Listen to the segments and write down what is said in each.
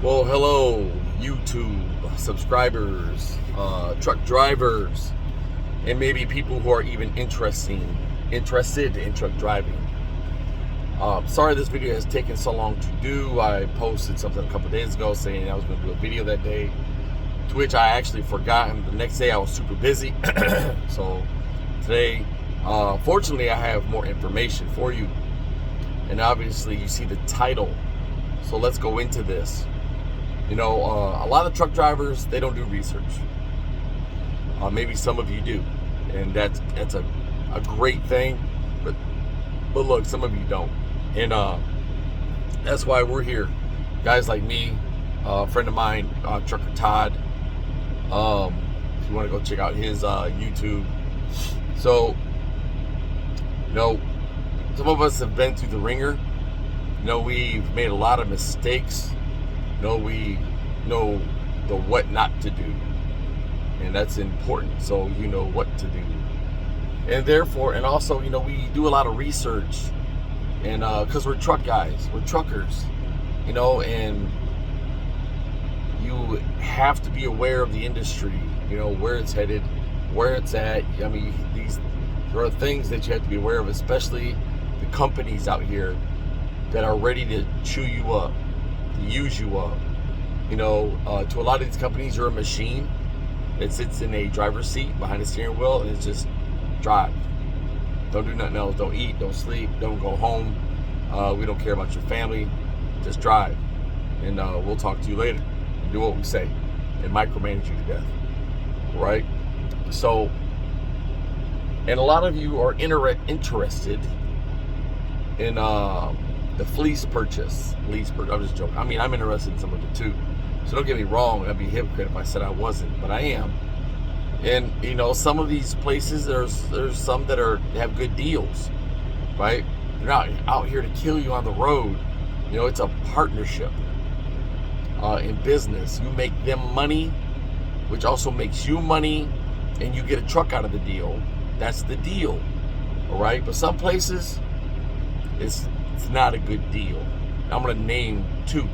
Well, hello, YouTube subscribers, truck drivers, and maybe people who are even interested in truck driving. Sorry this video has taken so long to do. I posted something a couple days ago saying I was going to do a video that day, to which I actually forgot, and the next day I was super busy. So today, fortunately, I have more information for you, and obviously you see the title. So let's go into this. You know, a lot of truck drivers, they don't do research. Maybe some of you do, and that's a great thing. But look, some of you don't, and that's why we're here. Guys like me, a friend of mine, Trucker Todd. If you want to go check out his YouTube. So, you know, some of us have been through the ringer. You know, we've made a lot of mistakes. We know the what not to do, and that's important, so you know what to do. And therefore, and also, you know, we do a lot of research, and because we're truck guys, we're truckers, you know, and you have to be aware of the industry, you know, where it's headed, where it's at. I mean, there are things that you have to be aware of, especially the companies out here that are ready to chew you up, to use you up. You know, to a lot of these companies, you're a machine that sits in a driver's seat behind a steering wheel, and it's just drive. Don't do nothing else. Don't eat, don't sleep, don't go home. We don't care about your family. Just drive. And we'll talk to you later. And do what we say and micromanage you to death. Right? So, and a lot of you are interested in the lease purchase. I'm just joking. I mean, I'm interested in some of it too. So don't get me wrong. I'd be a hypocrite if I said I wasn't, but I am. And you know, some of these places, there's some that have good deals, right? They're not out here to kill you on the road. You know, it's a partnership in business. You make them money, which also makes you money, and you get a truck out of the deal. That's the deal, all right? But some places, it's not a good deal. I'm going to name two,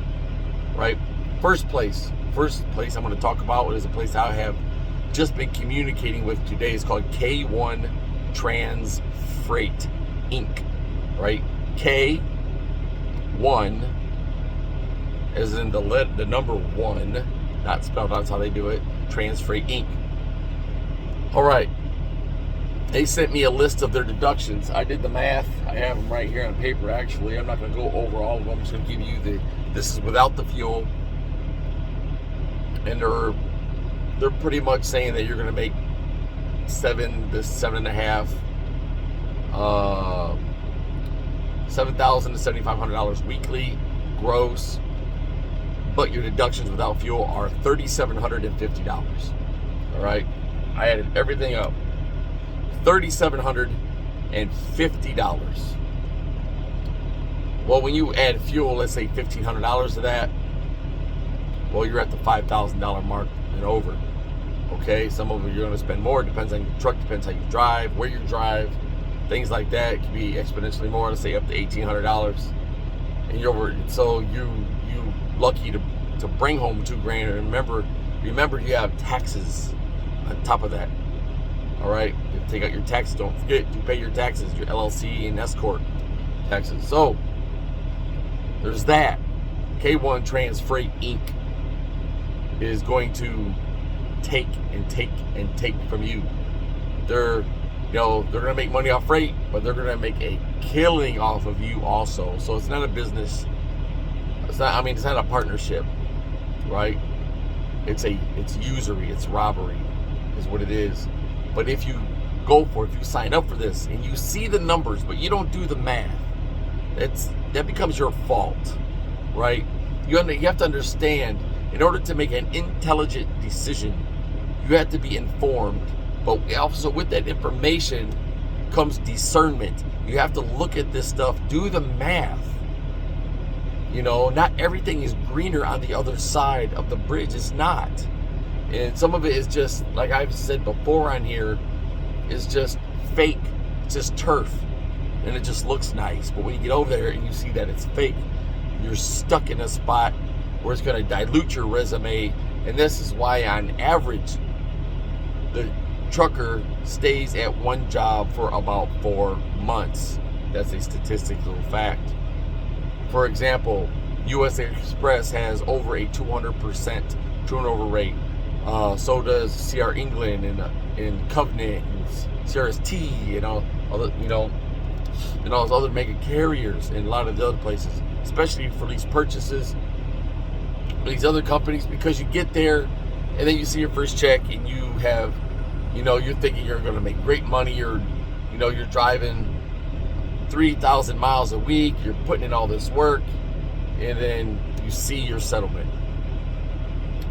right? First place I'm going to talk about is a place I have just been communicating with today. It's called K1 Trans Freight Inc. Right? K1 as in the number one, not spelled out, that's how they do it. Trans Freight Inc. All right. They sent me a list of their deductions. I did the math. I have them right here on paper, actually. I'm not going to go over all of them. I'm just going to give you this is without the fuel. And they're pretty much saying that you're going to make $7,000 to $7,500 weekly gross, but your deductions without fuel are $3,750. All right, I added everything up. $3,750. Well, when you add fuel, let's say $1,500 to that, well, you're at the $5,000 mark and over. Okay, some of them you're going to spend more. Depends on your truck, depends how you drive, where you drive, things like that. It can be exponentially more. Let's say up to $1,800, and you're over. So you lucky to bring home $2,000. And remember you have taxes on top of that. All right, you take out your taxes. Don't forget to pay your taxes, your LLC and S corp taxes. So there's that. K1 Trans Freight Inc. is going to take from you. They're going to make money off freight, but they're going to make a killing off of you also. So it's not a business. It's not a partnership, right? It's usury. It's robbery, is what it is. But if you if you sign up for this and you see the numbers, but you don't do the math, that becomes your fault, right? You have to understand, in order to make an intelligent decision, you have to be informed. But also with that information comes discernment. You have to look at this stuff, do the math. You know, not everything is greener on the other side of the bridge. It's not. And some of it is just, like I've said before on here, is just fake. It's just turf. And it just looks nice. But when you get over there and you see that it's fake, you're stuck in a spot or it's going to dilute your resume. And this is why, on average, the trucker stays at one job for about 4 months. That's a statistical fact. For example, U.S. Express has over a 200% turnover rate. So does CR England and Covenant and CRST and all other, and all those other mega carriers and a lot of the other places, especially for these purchases. These other companies, because you get there and then you see your first check and you have, you're thinking you're going to make great money. You're driving 3,000 miles a week. You're putting in all this work, and then you see your settlement,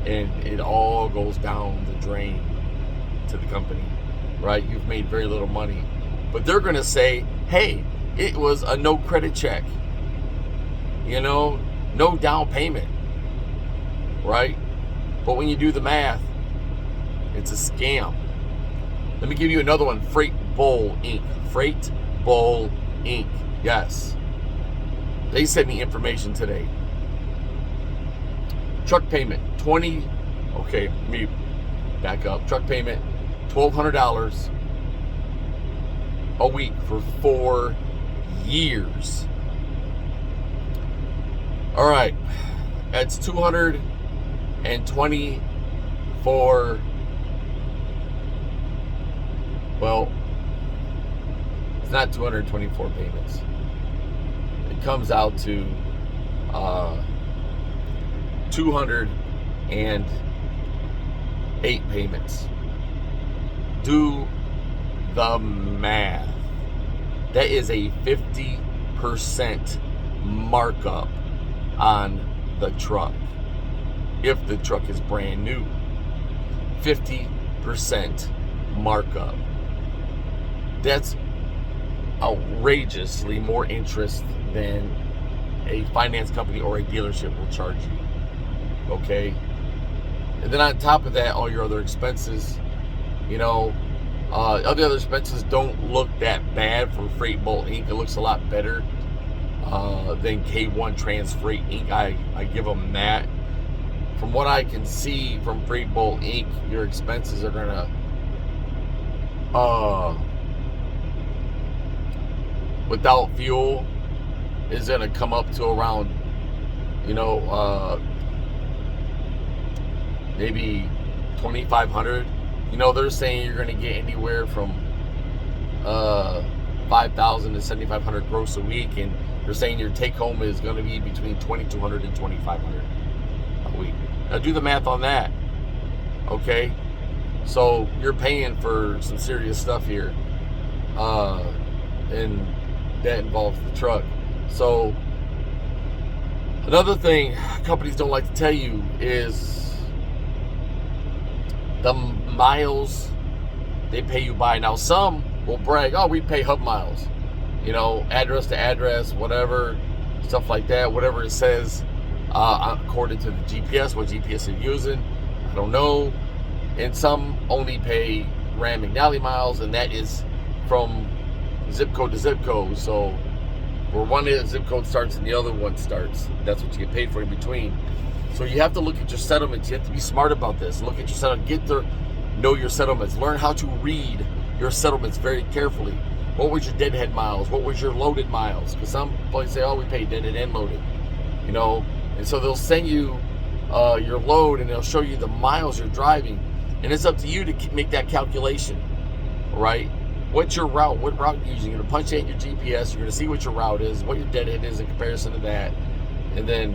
and it all goes down the drain to the company, right? You've made very little money, but they're going to say, hey, it was a no credit check, no down payment, right? But when you do the math, it's a scam. Let me give you another one. Freight Bull Inc. Freight Bull Inc. Yes. They sent me information today. Truck payment, okay, let me back up. Truck payment, $1,200 a week for 4 years. All right, that's 224. Well, it's not 224 payments. It comes out to 208 payments. Do the math. That is a 50% markup on the truck. If the truck is brand new, 50% markup. That's outrageously more interest than a finance company or a dealership will charge you. Okay? And then on top of that, all your other expenses, all the other expenses don't look that bad for Freight Bull Inc. It looks a lot better than K1 Trans Freight Inc. I give them that. From what I can see from Freight Bull Inc., your expenses are gonna without fuel is gonna come up to around maybe $2,500. They're saying you're gonna get anywhere from $5,000 to $7,500 gross a week, and they're saying your take home is gonna be between $2,200 and $2,500 a week. Now do the math on that. Okay, so you're paying for some serious stuff here, and that involves the truck. So another thing companies don't like to tell you is the miles they pay you by. Now some will brag, oh, we pay hub miles, address to address, whatever, stuff like that, whatever it says according to the GPS, what GPS you're using, I don't know. And some only pay Rand McNally miles, and that is from zip code to zip code. So where one zip code starts and the other one starts, that's what you get paid for in between. So you have to look at your settlements. You have to be smart about this. Look at your settlement. Know your settlements. Learn how to read your settlements very carefully. What was your deadhead miles? What was your loaded miles? Because some places say, oh, we pay deadhead and loaded. And so they'll send you your load, and they'll show you the miles you're driving. And it's up to you to make that calculation, right? What's your route? What route you're using? You're going to punch in your GPS. You're going to see what your route is, what your deadhead is in comparison to that. And then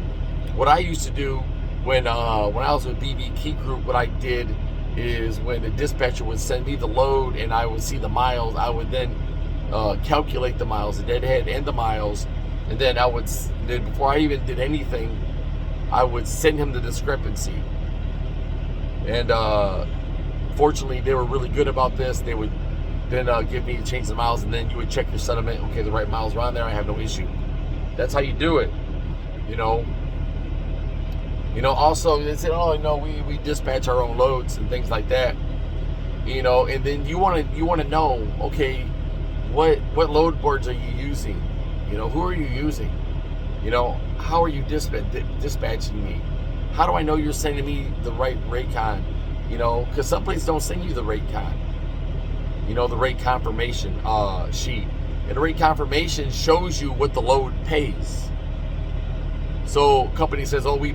what I used to do when I was with BB Key Group, what I did is when the dispatcher would send me the load and I would see the miles, I would then calculate the miles, the deadhead and the miles. And then before I even did anything, I would send him the discrepancy. And fortunately, they were really good about this. They would then give me change the miles, and then you would check your settlement. Okay, the right miles are on there. I have no issue. That's how you do it. Also they said, oh, we dispatch our own loads and things like that. And then you want to know, okay, what load boards are you using? Who are you using? How are you dispatching me? How do I know you're sending me the right rate con? You know, because some places don't send you the rate con. You know, the rate confirmation sheet. And the rate confirmation shows you what the load pays. So company says, oh, we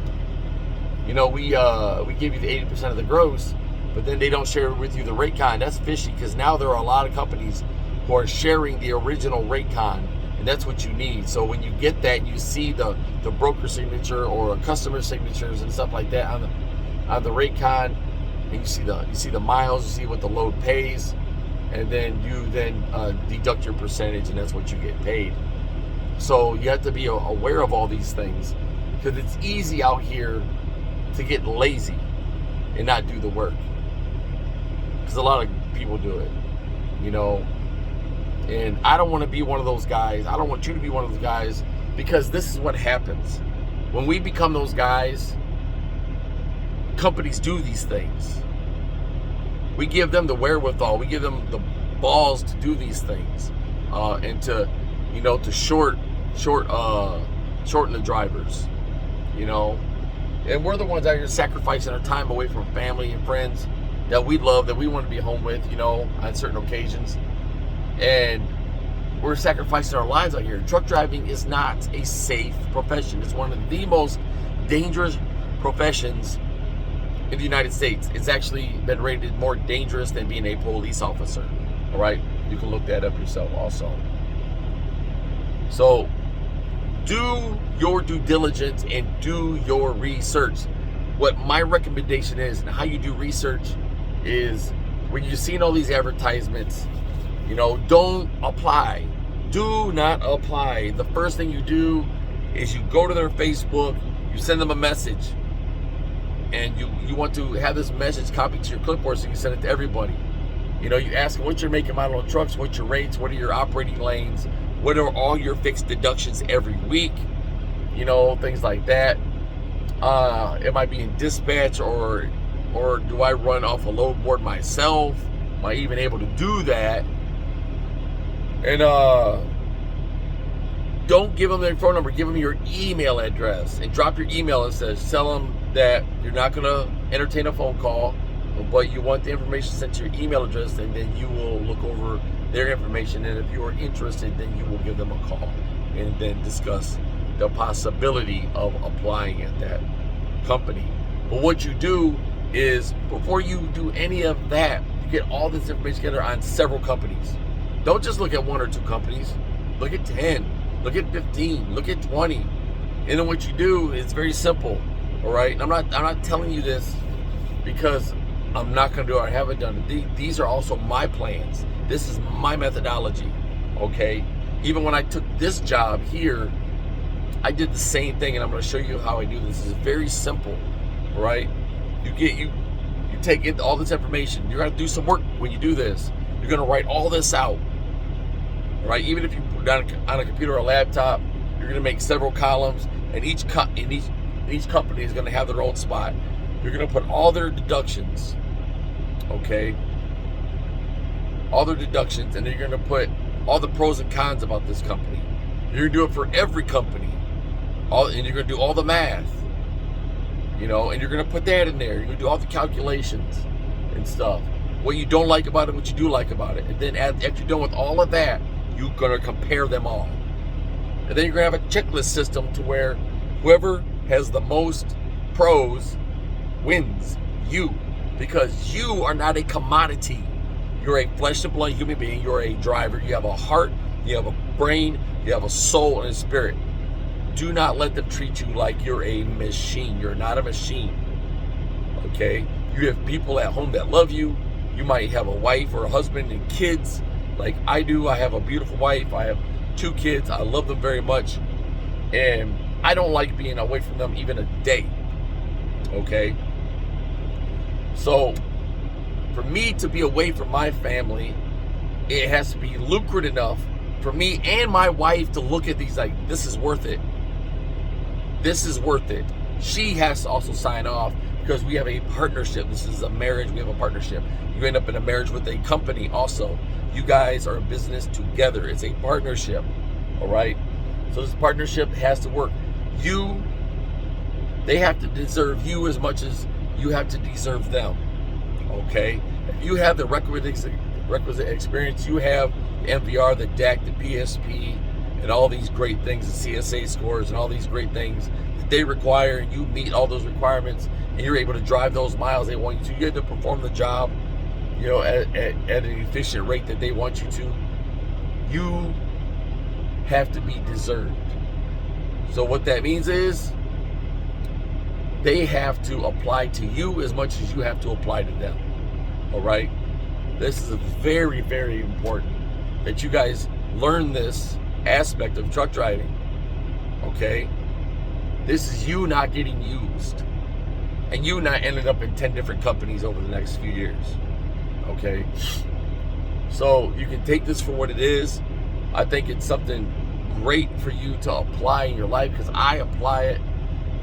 give you the 80% of the gross, but then they don't share with you the rate con. That's fishy, because now there are a lot of companies who are sharing the original rate con, and that's what you need. So when you get that, you see the broker signature or a customer signatures and stuff like that on the rate con, and you see the miles, you see what the load pays, and then you deduct your percentage, and that's what you get paid. So you have to be aware of all these things, because it's easy out here to get lazy and not do the work, because a lot of people do it, you know. And I don't want to be one of those guys. I don't want you to be one of those guys, because this is what happens when we become those guys. Companies do these things. We give them the wherewithal, we give them the balls to do these things, and to shorten the drivers, you know. And we're the ones out here sacrificing our time away from family and friends that we love, that we want to be home with, you know, on certain occasions. And we're sacrificing our lives out here. Truck driving is not a safe profession. It's one of the most dangerous professions in the United States. It's actually been rated more dangerous than being a police officer. All right? You can look that up yourself also. So do your due diligence and do your research. What my recommendation is, and how you do research, is when you're seeing all these advertisements, you know, don't apply. Do not apply. The first thing you do is you go to their Facebook, you send them a message, and you want to have this message copied to your clipboard so you can send it to everybody. You know, you ask them what's your make and model of trucks, what's your rates, what are your operating lanes, what are all your fixed deductions every week, you know, things like that. Am I being dispatched, or do I run off a load board myself? Am I even able to do that? And don't give them their phone number. Give them your email address and drop your email and tell them that you're not going to entertain a phone call, but you want the information sent to your email address, and then you will look over their information. And if you are interested, then you will give them a call and then discuss the possibility of applying at that company. But what you do is, before you do any of that, you get all this information together on several companies. Don't just look at one or two companies. Look at 10, look at 15, look at 20. And then what you do is very simple. All right. And I'm not telling you this because I'm not going to do it. I haven't done it. These are also my plans. This is my methodology. Okay. Even when I took this job here, I did the same thing, and I'm going to show you how I do this. This is very simple. All right. You take in all this information. You're going to do some work when you do this. You're going to write all this out. All right. Even if you put it on a computer or a laptop, you're going to make several columns, and each company is going to have their own spot. You're going to put all their deductions, okay? All their deductions, and then you're going to put all the pros and cons about this company. You're going to do it for every company, and you're going to do all the math, you know, and you're going to put that in there. You're going to do all the calculations and stuff. What you don't like about it, what you do like about it. And then after you're done with all of that, you're going to compare them all. And then you're going to have a checklist system to where whoever has the most pros wins, you, because you are not a commodity. You're a flesh and blood human being. You're a driver. You have a heart, you have a brain, you have a soul and a spirit. Do not let them treat you like you're a machine. You're not a machine. Okay? You have people at home that love you. You might have a wife or a husband and kids like I do. I have a beautiful wife. I have 2 kids. I love them very much. And I don't like being away from them even a day. Okay? So, for me to be away from my family, it has to be lucrative enough for me and my wife to look at these like, this is worth it. This is worth it. She has to also sign off because we have a partnership. This is a marriage. We have a partnership. You end up in a marriage with a company also. You guys are in business together. It's a partnership. All right? So this partnership has to work. You They have to deserve you as much as you have to deserve them. Okay? If you have the requisite experience, you have the MVR, the DAC, the PSP, and all these great things, the CSA scores, and all these great things that they require, and you meet all those requirements, and you're able to drive those miles they want you to. You get to perform the job, you know, at an efficient rate that they want you to. You have to be deserved. So what that means is they have to apply to you as much as you have to apply to them. All right? This is very, very important that you guys learn this aspect of truck driving. Okay? This is you not getting used. And you not ending up in 10 different companies over the next few years. Okay? So you can take this for what it is. I think it's something great for you to apply in your life, because I apply it,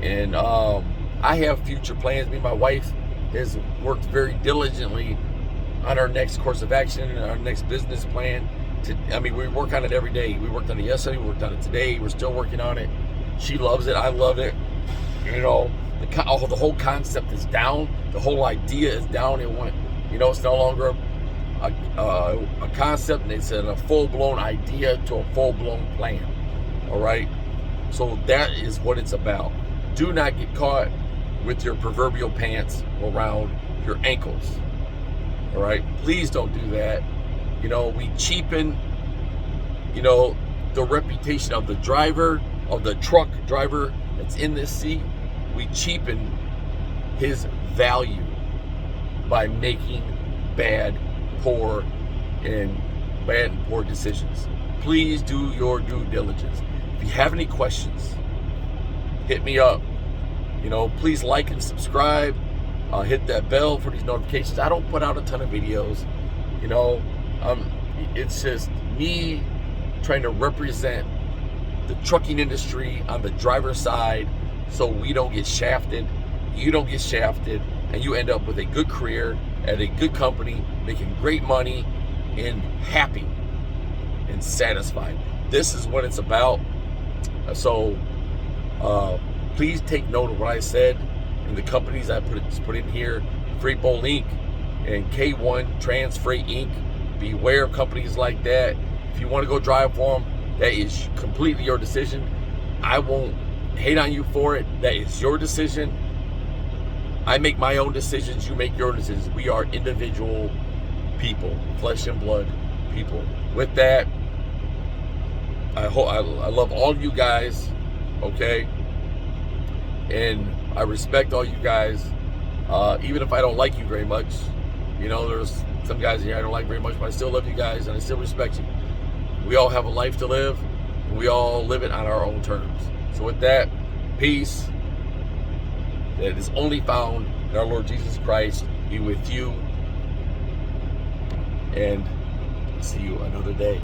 and I have future plans. Me and my wife has worked very diligently on our next course of action and our next business plan. We work on it every day. We worked on it yesterday, we worked on it today, we're still working on it. She loves it, I love it. You know, the whole concept is down, the whole idea is down. It went, you know, it's no longer a concept, and it's a full-blown idea to a full-blown plan. All right? So that is what it's about. Do not get caught with your proverbial pants around your ankles. All right? Please don't do that. You know, we cheapen, you know, the reputation of the driver, of the truck driver that's in this seat. We cheapen his value by making bad and poor decisions. Please do your due diligence. If you have any questions, hit me up. You know, please like and subscribe. Hit that bell for these notifications. I don't put out a ton of videos. You know, it's just me trying to represent the trucking industry on the driver's side, so we don't get shafted, you don't get shafted, and you end up with a good career at a good company, making great money, and happy and satisfied. This is what it's about. So please take note of what I said, and the companies I put in here: Freight Bowl Inc. and K1 Trans Freight Inc. Beware of companies like that. If you want to go drive for them, that is completely your decision. I won't hate on you for it. That is your decision. I make my own decisions. You make your decisions. We are individual people, flesh and blood people. With that, I love all you guys, okay? And I respect all you guys, even if I don't like you very much. You know, there's some guys here I don't like very much, but I still love you guys and I still respect you. We all have a life to live, and we all live it on our own terms. So with that, peace that is only found in our Lord Jesus Christ be with you, and see you another day.